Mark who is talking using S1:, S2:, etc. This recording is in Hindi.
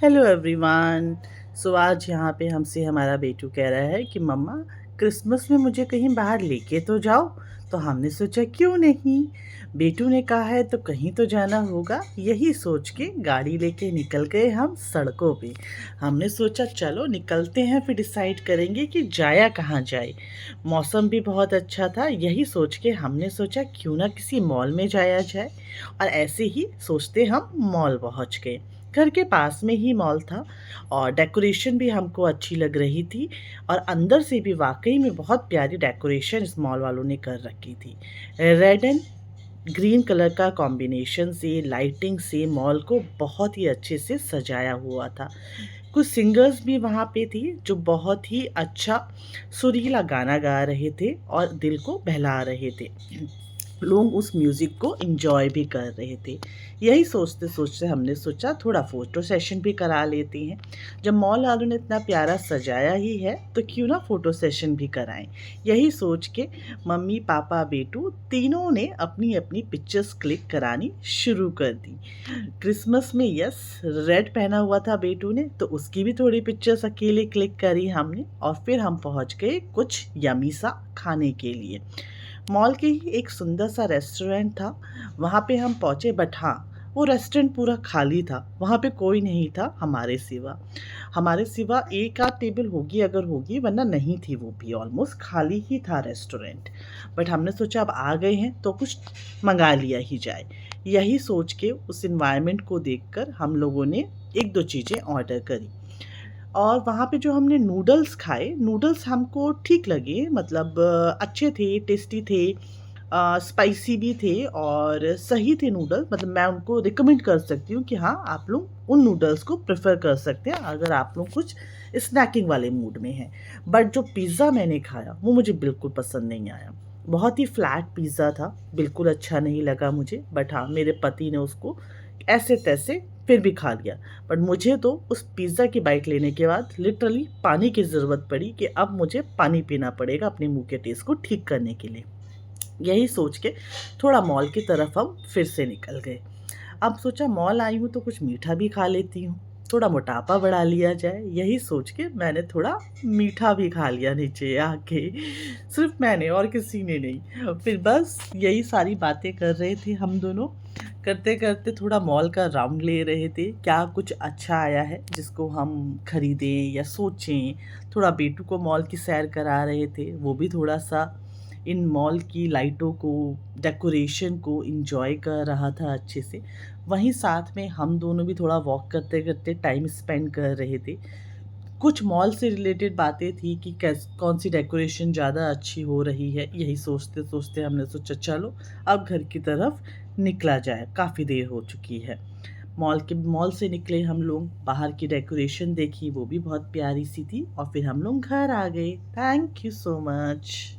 S1: Hello everyone. सो आज यहाँ पे हमसे हमारा बेटू कह रहा है कि मम्मा क्रिसमस में मुझे कहीं बाहर लेके तो जाओ। तो हमने सोचा क्यों नहीं, बेटू ने कहा है तो कहीं तो जाना होगा। यही सोच के गाड़ी लेके निकल गए हम सड़कों पे। हमने सोचा चलो निकलते हैं, फिर डिसाइड करेंगे कि जाया कहाँ जाए। मौसम भी बहुत अच्छा था, यही सोच के हमने सोचा क्यों ना किसी मॉल में जाया जाए। और ऐसे ही सोचते हम मॉल पहुँच गए। घर के पास में ही मॉल था और डेकोरेशन भी हमको अच्छी लग रही थी। और अंदर से भी वाकई में बहुत प्यारी डेकोरेशन इस मॉल वालों ने कर रखी थी। रेड एंड ग्रीन कलर का कॉम्बिनेशन से, लाइटिंग से मॉल को बहुत ही अच्छे से सजाया हुआ था। कुछ सिंगर्स भी वहाँ पे थी जो बहुत ही अच्छा सुरीला गाना गा रहे थे और दिल को बहला रहे थे। लोग उस म्यूज़िक को एंजॉय भी कर रहे थे। यही सोचते सोचते हमने सोचा थोड़ा फ़ोटो सेशन भी करा लेते हैं। जब मॉल वालों ने इतना प्यारा सजाया ही है तो क्यों ना फ़ोटो सेशन भी कराएं। यही सोच के मम्मी पापा बेटू तीनों ने अपनी अपनी पिक्चर्स क्लिक करानी शुरू कर दी। क्रिसमस में यस, रेड पहना हुआ था बेटू ने, तो उसकी भी थोड़ी पिक्चर्स अकेले क्लिक करी हमने। और फिर हम पहुंच गए कुछ यमी सा खाने के लिए। मॉल के ही एक सुंदर सा रेस्टोरेंट था, वहाँ पे हम पहुँचे। बट हाँ, वो रेस्टोरेंट पूरा खाली था, वहाँ पे कोई नहीं था हमारे सिवा एक आध टेबल होगी अगर होगी, वरना नहीं थी, वो भी ऑलमोस्ट खाली ही था रेस्टोरेंट। बट हमने सोचा अब आ गए हैं तो कुछ मंगा लिया ही जाए। यही सोच के उस इन्वायरमेंट को देखकर हम लोगों ने एक दो चीज़ें ऑर्डर करी। और वहाँ पे जो हमने नूडल्स खाए, नूडल्स हमको ठीक लगे, मतलब अच्छे थे, टेस्टी थे, स्पाइसी भी थे और सही थे नूडल्स। मतलब मैं उनको रिकमेंड कर सकती हूँ कि हाँ, आप लोग उन नूडल्स को प्रेफर कर सकते हैं अगर आप लोग कुछ स्नैकिंग वाले मूड में हैं। बट जो पिज़्ज़ा मैंने खाया वो मुझे बिल्कुल पसंद नहीं आया। बहुत ही फ्लैट पिज़्ज़ा था, बिल्कुल अच्छा नहीं लगा मुझे। बट हाँ, मेरे पति ने उसको ऐसे तैसे फिर भी खा लिया। बट मुझे तो उस पिज़्ज़ा की बाइट लेने के बाद लिटरली पानी की ज़रूरत पड़ी कि अब मुझे पानी पीना पड़ेगा अपने मुंह के टेस्ट को ठीक करने के लिए। यही सोच के थोड़ा मॉल की तरफ हम फिर से निकल गए। अब सोचा मॉल आई हूँ तो कुछ मीठा भी खा लेती हूँ, थोड़ा मोटापा बढ़ा लिया जाए। यही सोच के मैंने थोड़ा मीठा भी खा लिया नीचे आके, सिर्फ मैंने और किसी ने नहीं। फिर बस यही सारी बातें कर रहे थे हम दोनों, करते करते थोड़ा मॉल का राउंड ले रहे थे, क्या कुछ अच्छा आया है जिसको हम खरीदें या सोचें। थोड़ा बेटू को मॉल की सैर करा रहे थे, वो भी थोड़ा सा इन मॉल की लाइटों को, डेकोरेशन को एंजॉय कर रहा था अच्छे से। वहीं साथ में हम दोनों भी थोड़ा वॉक करते करते टाइम स्पेंड कर रहे थे। कुछ मॉल से रिलेटेड बातें थी कि कैस कौन सी डेकोरेशन ज़्यादा अच्छी हो रही है। यही सोचते सोचते हमने सोचा चलो अब घर की तरफ निकला जाए, काफ़ी देर हो चुकी है। मॉल से निकले हम लोग, बाहर की डेकोरेशन देखी, वो भी बहुत प्यारी सी थी और फिर हम लोग घर आ गए। Thank you so much.